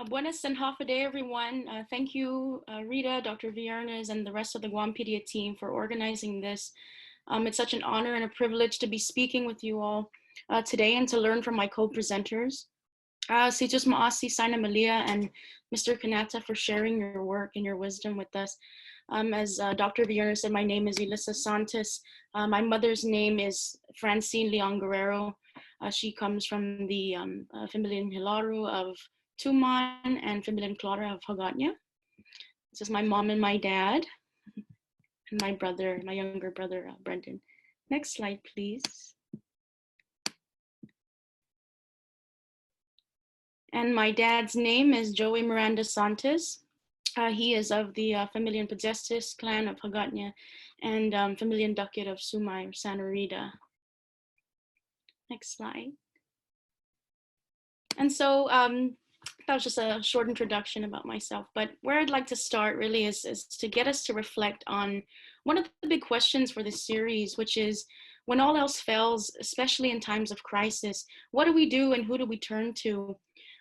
Buenas and half a day, everyone. Thank you, Rita, Dr. Viernes, and the rest of the Guampedia team for organizing this. It's such an honor and a privilege to be speaking with you all today and to learn from my co-presenters. Si just maasi Sana Malia and Mr. Kanata for sharing your work and your wisdom with us. As Dr. Viernes said, my name is Elisa Santos. My mother's name is Francine Leon Guerrero. She comes from the Familian Hilaru of Tuman and Familian Clara of Hagatnya. This is my mom and my dad, and my brother, my younger brother, Brendan. Next slide, please. And my dad's name is Joey Miranda Santos. He is of the Familian Pagestis clan of Hagatnya and Familian Ducat of Sumai or Santa Rita. Next slide. And so that was just a short introduction about myself, but where I'd like to start really is to get us to reflect on one of the big questions for this series, which is when all else fails, especially in times of crisis, what do we do and who do we turn to?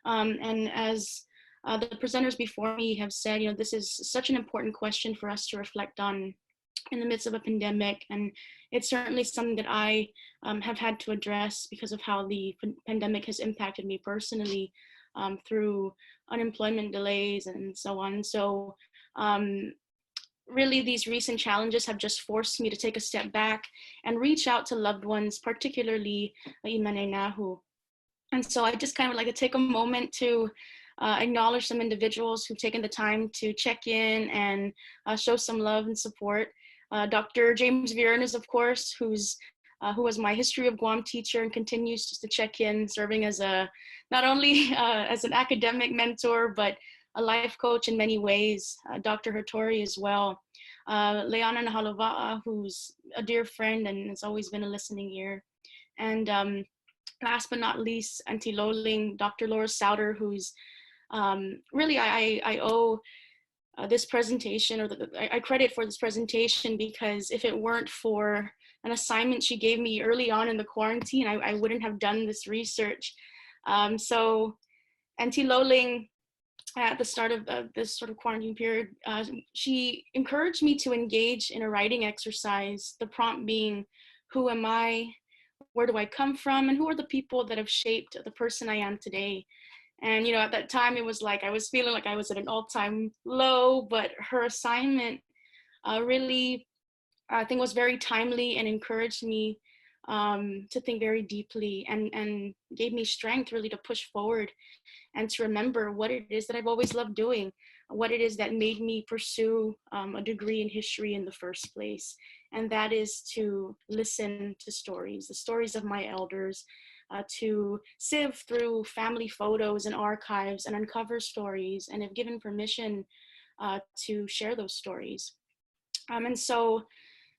And as the presenters before me have said, this is such an important question for us to reflect on in the midst of a pandemic. And it's certainly something that I have had to address because of how the pandemic has impacted me personally through unemployment delays and so on. So really these recent challenges have just forced me to take a step back and reach out to loved ones, particularly Imanenahu. And so I just kind of like to take a moment to acknowledge some individuals who've taken the time to check in and show some love and support. Dr. James Viernes, of course, who was my History of Guam teacher and continues just to check in, serving as not only as an academic mentor, but a life coach in many ways. Dr. Hattori as well. Leana Nahalova'a, who's a dear friend and has always been a listening ear. And last but not least, Auntie Loling, Dr. Laura Souter, who's really I owe this presentation, or I credit for this presentation, because if it weren't for an assignment she gave me early on in the quarantine, I wouldn't have done this research. So Auntie Loling, at the start of this sort of quarantine period, she encouraged me to engage in a writing exercise, the prompt being, who am I? Where do I come from? And who are the people that have shaped the person I am today? And, at that time, it was like I was feeling like I was at an all-time low, but her assignment really, I think, was very timely and encouraged me to think very deeply and gave me strength really to push forward and to remember what it is that I've always loved doing, what it is that made me pursue a degree in history in the first place. And that is to listen to stories, the stories of my elders, to sieve through family photos and archives and uncover stories, and have given permission to share those stories. And so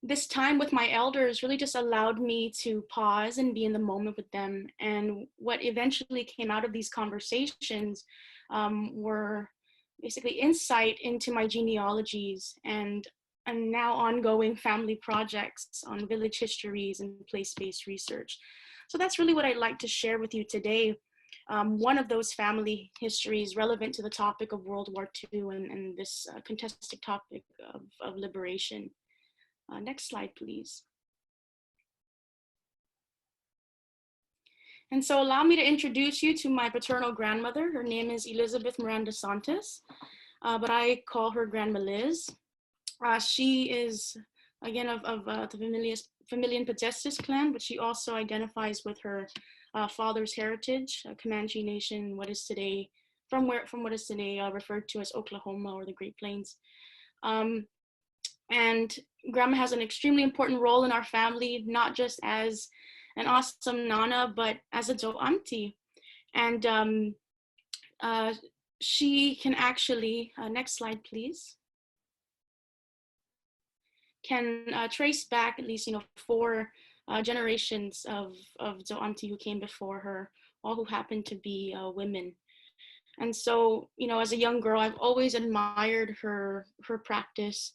this time with my elders really just allowed me to pause and be in the moment with them. And what eventually came out of these conversations were basically insight into my genealogies and now ongoing family projects on village histories and place-based research. So that's really what I'd like to share with you today. One of those family histories relevant to the topic of World War II and this contested topic of liberation. Next slide, please. And so allow me to introduce you to my paternal grandmother. Her name is Elizabeth Miranda Santos, but I call her Grandma Liz. She is, again, of the Familian Pagestis clan, but she also identifies with her father's heritage, Comanche Nation, what is today, from what is today referred to as Oklahoma or the Great Plains. And Grandma has an extremely important role in our family, not just as an awesome Nana, but as a do auntie. And she can actually, next slide, please, can trace back at least, 4 generations of do auntie who came before her, all who happened to be women. And so, as a young girl, I've always admired her practice.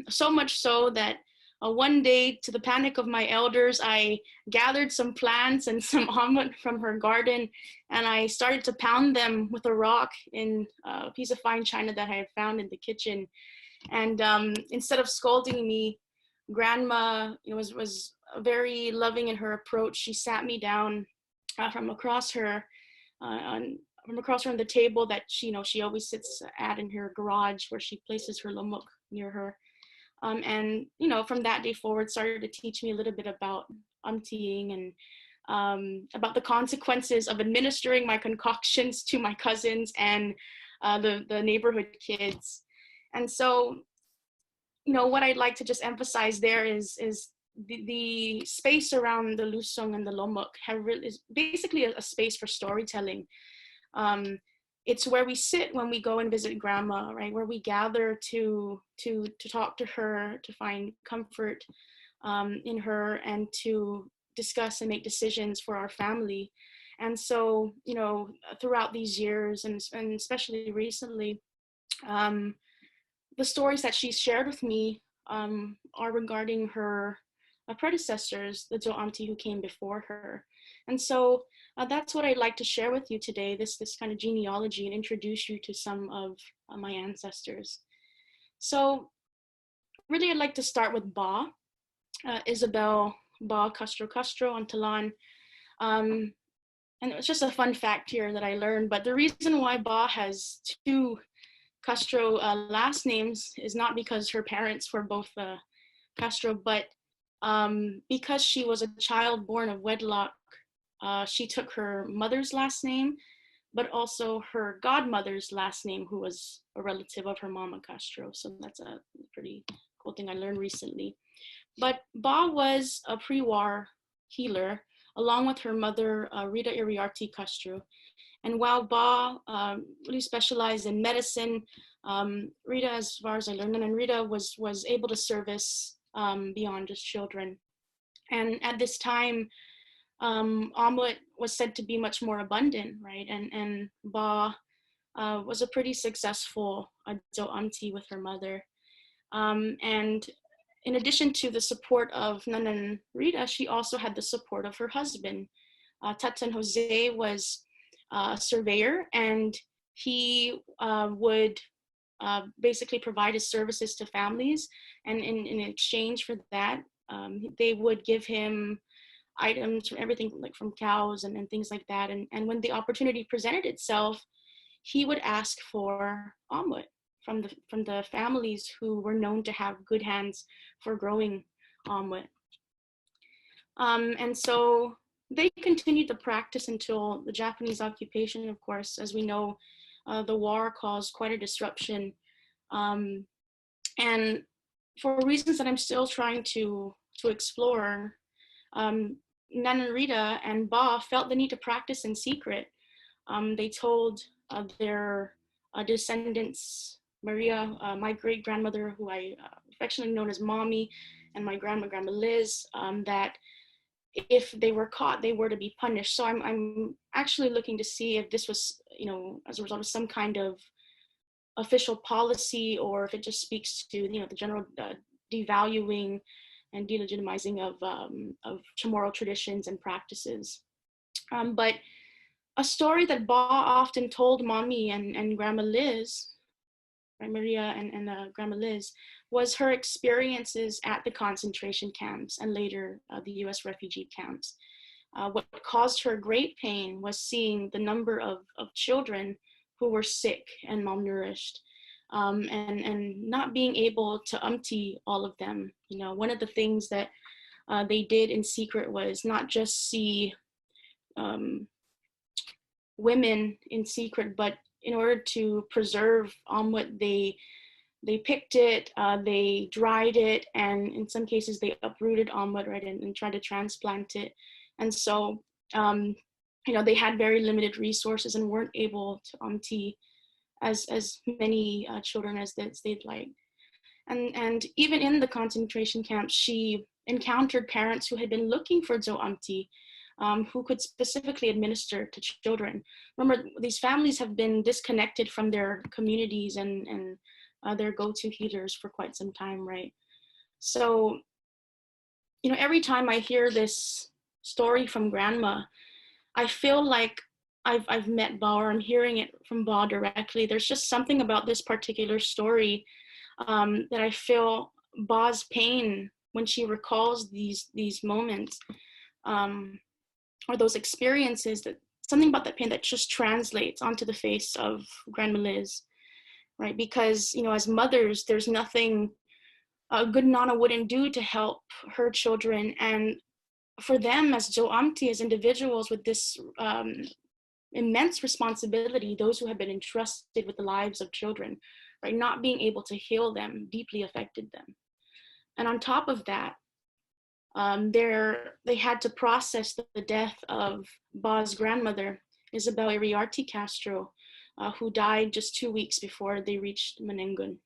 So much so that one day, to the panic of my elders, I gathered some plants and some almond from her garden, and I started to pound them with a rock in a piece of fine china that I had found in the kitchen. And instead of scolding me, Grandma, was very loving in her approach. She sat me down from across her from across her on the table that she always sits at in her garage, where she places her lomok near her. And from that day forward, started to teach me a little bit about emptying and about the consequences of administering my concoctions to my cousins and the neighborhood kids. And so, what I'd like to just emphasize there is the space around the lusong and the lomok is basically a space for storytelling. It's where we sit when we go and visit Grandma, right? Where we gather to talk to her, to find comfort in her, and to discuss and make decisions for our family. And so, throughout these years, and especially recently, the stories that she's shared with me are regarding her predecessors, the Jo Auntie who came before her. And so that's what I'd like to share with you today, this kind of genealogy, and introduce you to some of my ancestors. So really, I'd like to start with Ba, Isabel Ba Castro on Talan. And it's just a fun fact here that I learned, but the reason why Ba has two Castro last names is not because her parents were both Castro, but because she was a child born of wedlock. She took her mother's last name, but also her godmother's last name, who was a relative of her mama Castro. So that's a pretty cool thing I learned recently. But Ba was a pre-war healer, along with her mother, Rita Iriarte Castro. And while Ba really specialized in medicine, Rita, as far as I learned, and Rita was able to service beyond just children. And at this time, omelet was said to be much more abundant, right? And Ba was a pretty successful adult auntie with her mother. And in addition to the support of Nanan Rita, she also had the support of her husband. Tatan Jose was a surveyor, and he would basically provide his services to families. And in exchange for that, they would give him items from everything, like from cows and things like that. And when the opportunity presented itself, he would ask for omelet from the families who were known to have good hands for growing omelet. And so they continued the practice until the Japanese occupation, of course. As we know, the war caused quite a disruption. And for reasons that I'm still trying to explore, Nana Rita and Ba felt the need to practice in secret. They told their descendants, Maria, my great grandmother, who I affectionately known as Mommy, and my grandma Liz, that if they were caught, they were to be punished. So I'm actually looking to see if this was, as a result of some kind of official policy, or if it just speaks to, the general devaluing and delegitimizing of Chamorro traditions and practices. But a story that Ba often told Mommy and Grandma Liz, right, Maria and Grandma Liz, was her experiences at the concentration camps and later the US refugee camps. What caused her great pain was seeing the number of children who were sick and malnourished, and not being able to empty all of them. One of the things that they did in secret was not just see women in secret, but in order to preserve omelet, they picked it, they dried it, and in some cases they uprooted omelet, right, and tried to transplant it. And so, they had very limited resources and weren't able to empty as many children as they'd like. And even in the concentration camps, she encountered parents who had been looking for zo'amti, who could specifically administer to children. Remember, these families have been disconnected from their communities and their go-to healers for quite some time, right? So every time I hear this story from grandma, I feel like I've met Ba, or I'm hearing it from Ba directly. There's just something about this particular story that I feel Ba's pain when she recalls these moments, um, or those experiences, that something about that pain that just translates onto the face of Grandma Liz, right? Because as mothers, there's nothing a good Nana wouldn't do to help her children, and for them as Jo'amti, as individuals with this immense responsibility, those who have been entrusted with the lives of children, right, not being able to heal them deeply affected them. And on top of that, they had to process the death of Ba's grandmother, Isabel Iriarte Castro, who died just 2 weeks before they reached Menengun.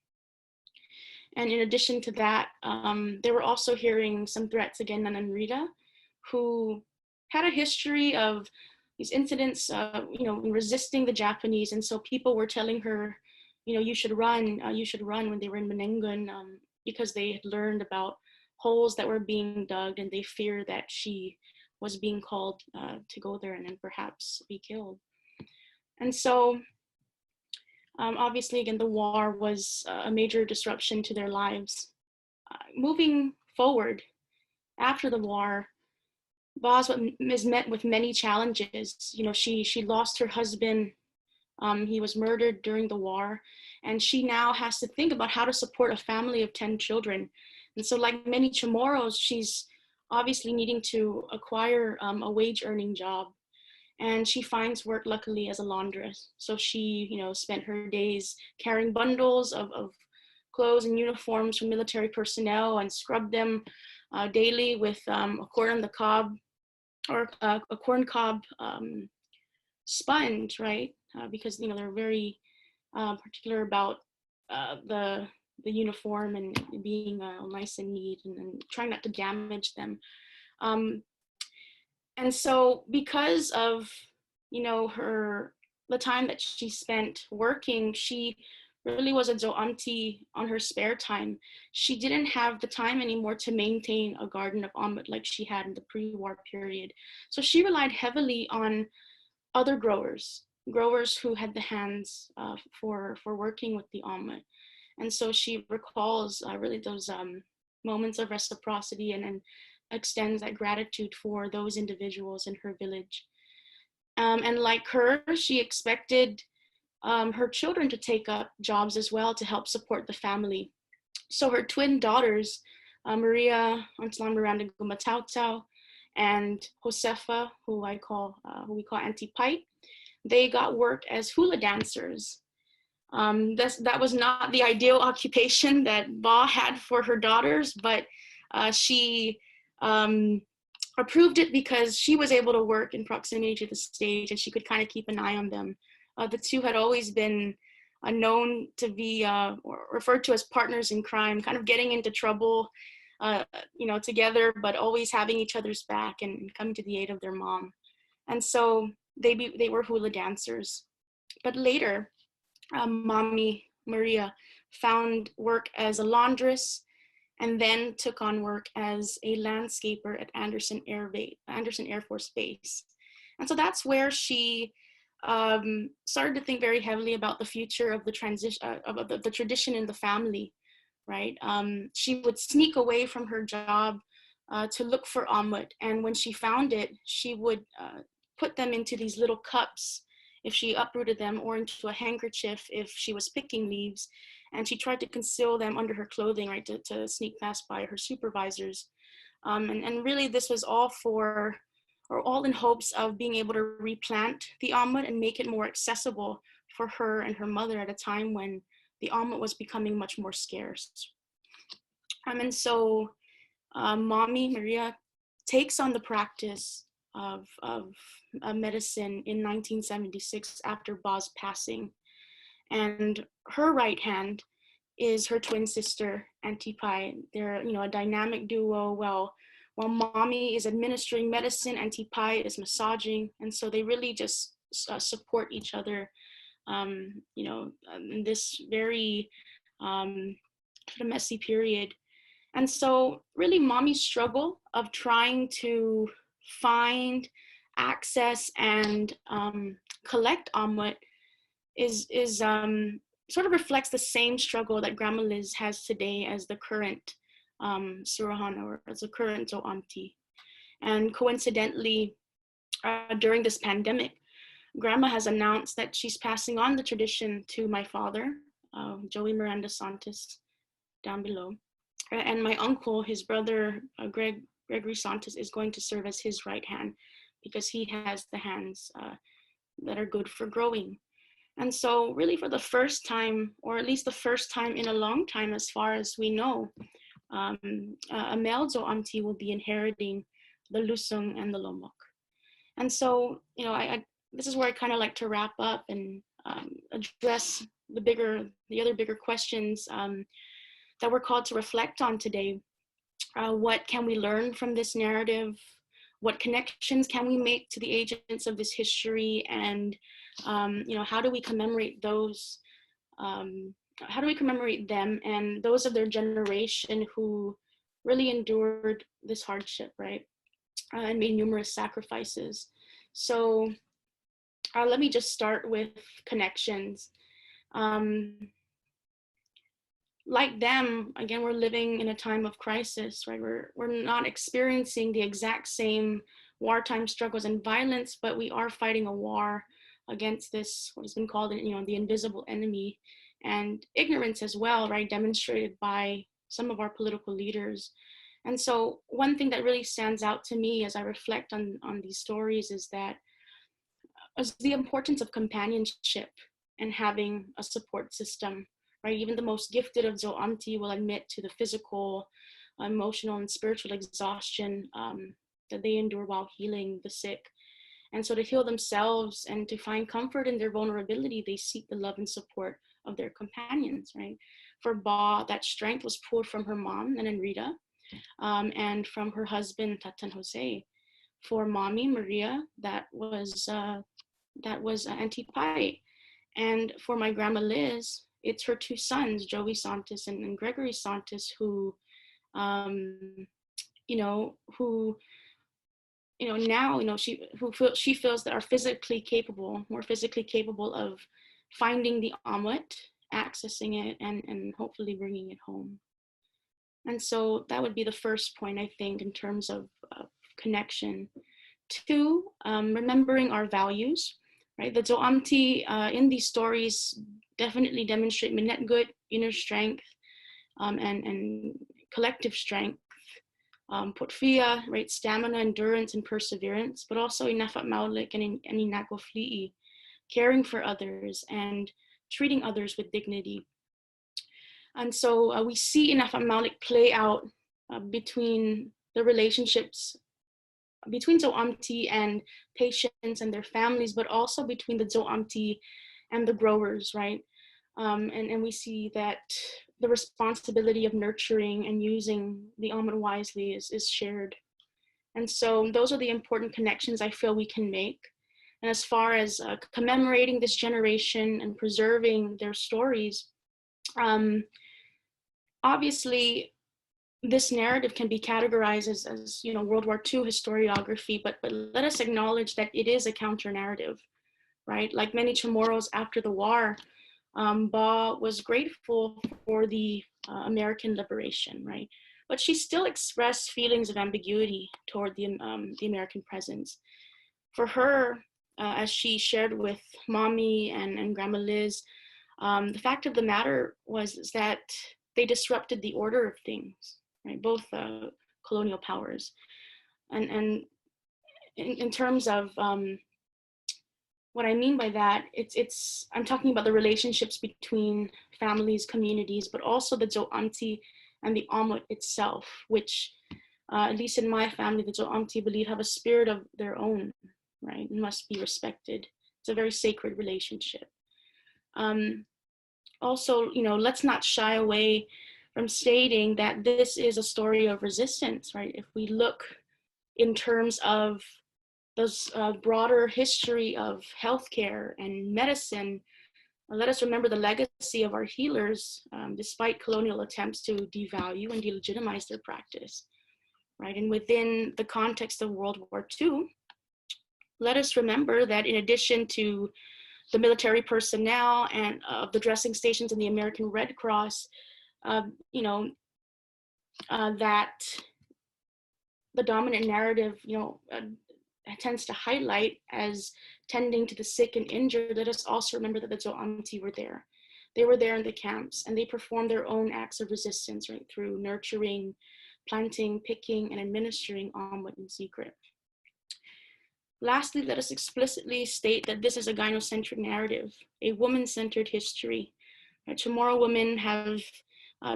And in addition to that, they were also hearing some threats against Nanan Rita, who had a history of these incidents, resisting the Japanese. And so people were telling her, you should run when they were in Menengun, because they had learned about holes that were being dug, and they fear that she was being called to go there and then perhaps be killed. And so obviously, again, the war was a major disruption to their lives. Moving forward, after the war, Ba is met with many challenges. She lost her husband. He was murdered during the war, and she now has to think about how to support a family of 10 children. And so, like many Chamorros, she's obviously needing to acquire a wage-earning job. And she finds work, luckily, as a laundress. So she, spent her days carrying bundles of clothes and uniforms from military personnel and scrubbed them daily with a corn on the cob, or a corn cob sponge, right? Because they're very particular about the uniform and being nice and neat, and trying not to damage them. And so because of the time that she spent working, she really was a Zo'amti on her spare time. She didn't have the time anymore to maintain a garden of omelet like she had in the pre-war period. So she relied heavily on other growers who had the hands for working with the omelet. And so she recalls really those moments of reciprocity, and extends that gratitude for those individuals in her village. And like her, she expected her children to take up jobs as well to help support the family. So her twin daughters, Maria Antlan Miranda Gumatautau and Josefa, who we call Auntie Pite, they got work as hula dancers. That was not the ideal occupation that Ba had for her daughters, but she approved it because she was able to work in proximity to the stage, and she could kind of keep an eye on them. The two had always been known to be or referred to as partners in crime, kind of getting into trouble, together, but always having each other's back and coming to the aid of their mom. And so they were hula dancers. But later, Mommy Maria found work as a laundress, and then took on work as a landscaper at Anderson Air Force Base. And so that's where she started to think very heavily about the future of the transition, of the tradition in the family, right? She would sneak away from her job to look for omelet. And when she found it, she would put them into these little cups if she uprooted them, or into a handkerchief if she was picking leaves. And she tried to conceal them under her clothing, right, to sneak past by her supervisors. And really this was all all in hopes of being able to replant the omelet and make it more accessible for her and her mother at a time when the omelet was becoming much more scarce. And so Mommy Maria takes on the practice of medicine in 1976 after Ba's passing. And her right hand is her twin sister, Auntie Pai. They're, a dynamic duo. While Mommy is administering medicine, Auntie Pai is massaging. And so they really just support each other, in this very messy period. And so really mommy's struggle of trying to find, access, and collect amwit is sort of reflects the same struggle that Grandma Liz has today as the current Surahan, or as the current Zo'amti. And coincidentally, during this pandemic, Grandma has announced that she's passing on the tradition to my father, Joey Miranda Santos, down below. And my uncle, his brother, Gregory Santos, is going to serve as his right hand because he has the hands that are good for growing. And so really for the first time, or at least the first time in a long time, as far as we know, a male Zo'amti will be inheriting the Lusung and the Lomok. And so, this is where I kind of like to wrap up and address the other bigger questions that we're called to reflect on today. What can we learn from this narrative? What connections can we make to the agents of this history? And, how do we commemorate those? How do we commemorate them and those of their generation who really endured this hardship, right? And made numerous sacrifices. So let me just start with connections. Like them, again, we're living in a time of crisis, right? We're not experiencing the exact same wartime struggles and violence, but we are fighting a war against this, what has been called, the invisible enemy, and ignorance as well, right? Demonstrated by some of our political leaders. And so one thing that really stands out to me as I reflect on these stories is the importance of companionship and having a support system, right? Even the most gifted of Zo'amti will admit to the physical, emotional, and spiritual exhaustion that they endure while healing the sick. And so to heal themselves and to find comfort in their vulnerability, they seek the love and support of their companions, right? For Ba, that strength was pulled from her mom, Nananrita, and from her husband, Tatan Jose. For mommy, Maria, that was Auntie Pai. And for my grandma Liz, it's her two sons, Joey Santos and Gregory Santos, who now, she feels that are more physically capable of finding the amwit, accessing it, and hopefully bringing it home. And so that would be the first point, I think, in terms of connection. Two, remembering our values, right? The Zo'amti in these stories definitely demonstrate minnet good, inner strength, and collective strength. Potfia, right? Stamina, endurance, and perseverance, but also inafat maulik and inakofli'i, caring for others and treating others with dignity. And so we see inafat maulik play out between the relationships between Zo'amti and patients and their families, but also between the Zo'amti and the growers, right? And we see that the responsibility of nurturing and using the almond wisely is shared. And so those are the important connections I feel we can make. And as far as commemorating this generation and preserving their stories, obviously this narrative can be categorized as World War II historiography, but let us acknowledge that it is a counter narrative, right? Like many Chamorros after the war, Ba was grateful for the American liberation, right? But she still expressed feelings of ambiguity toward the American presence. For her, as she shared with Mommy and Grandma Liz, the fact of the matter is that they disrupted the order of things, right? Both colonial powers. And in terms of what I mean by that, I'm talking about the relationships between families, communities, but also the Zo'amti and the Amwit itself, which, at least in my family, the Zo'amti believe have a spirit of their own, right? And must be respected. It's a very sacred relationship. Also, let's not shy away from stating that this is a story of resistance, right? If we look in terms of this broader history of healthcare and medicine, Let us remember the legacy of our healers, despite colonial attempts to devalue and delegitimize their practice, right? And within the context of World War II, let us remember that in addition to the military personnel and of the dressing stations and the American Red Cross, that the dominant narrative, tends to highlight as tending to the sick and injured. Let us also remember that the Zo'anti were there. They were there in the camps, and they performed their own acts of resistance, right, through nurturing, planting, picking, and administering omelet in secret. Lastly, let us explicitly state that this is a gynocentric narrative, a woman-centered history. Right? Tomorrow women have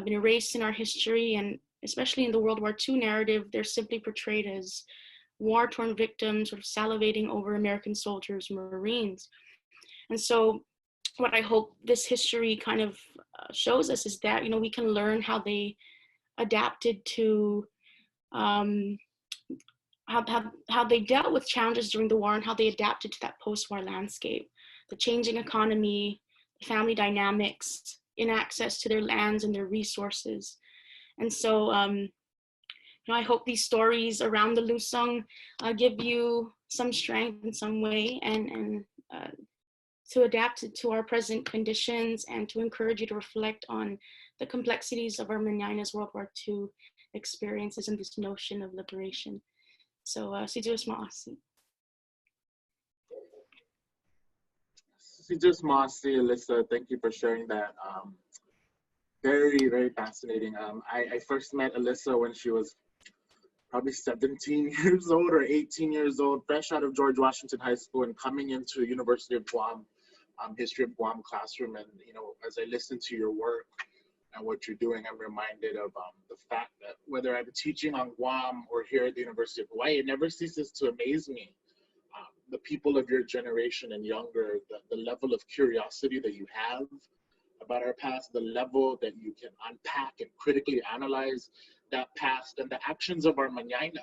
been erased in our history, and especially in the World War II narrative, they're simply portrayed as war-torn victims, sort of salivating over American soldiers, Marines. And so what I hope this history kind of shows us is that, we can learn how they adapted to, how they dealt with challenges during the war and how they adapted to that post-war landscape, the changing economy, the family dynamics, in access to their lands and their resources. And so, I hope these stories around the Lusong give you some strength in some way, and to adapt to our present conditions, and to encourage you to reflect on the complexities of our Manyaina's World War II experiences and this notion of liberation. So, si Diyos maasi. Si Diyos maasi, Alyssa, thank you for sharing that. Very, very fascinating. I first met Alyssa when she was probably 17 years old or 18 years old, fresh out of George Washington High School and coming into University of Guam, History of Guam classroom. And, as I listen to your work and what you're doing, I'm reminded of the fact that whether I'm teaching on Guam or here at the University of Hawaii, it never ceases to amaze me. The people of your generation and younger, the level of curiosity that you have about our past, the level that you can unpack and critically analyze that past, and the actions of our Manyaina,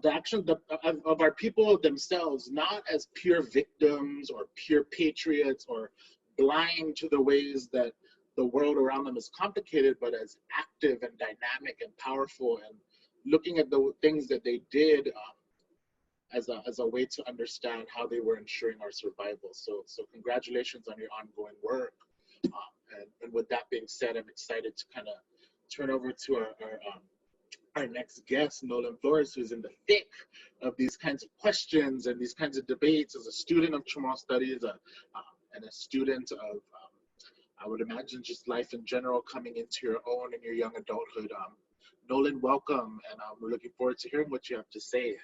the actions of our people themselves, not as pure victims or pure patriots or blind to the ways that the world around them is complicated, but as active and dynamic and powerful, and looking at the things that they did as a way to understand how they were ensuring our survival. So congratulations on your ongoing work. And with that being said, I'm excited to kind of turn over to our next guest, Nolan Flores, who's in the thick of these kinds of questions and these kinds of debates as a student of Chamorro Studies and a student of, I would imagine, just life in general, coming into your own in your young adulthood. Nolan, welcome, and we're looking forward to hearing what you have to say.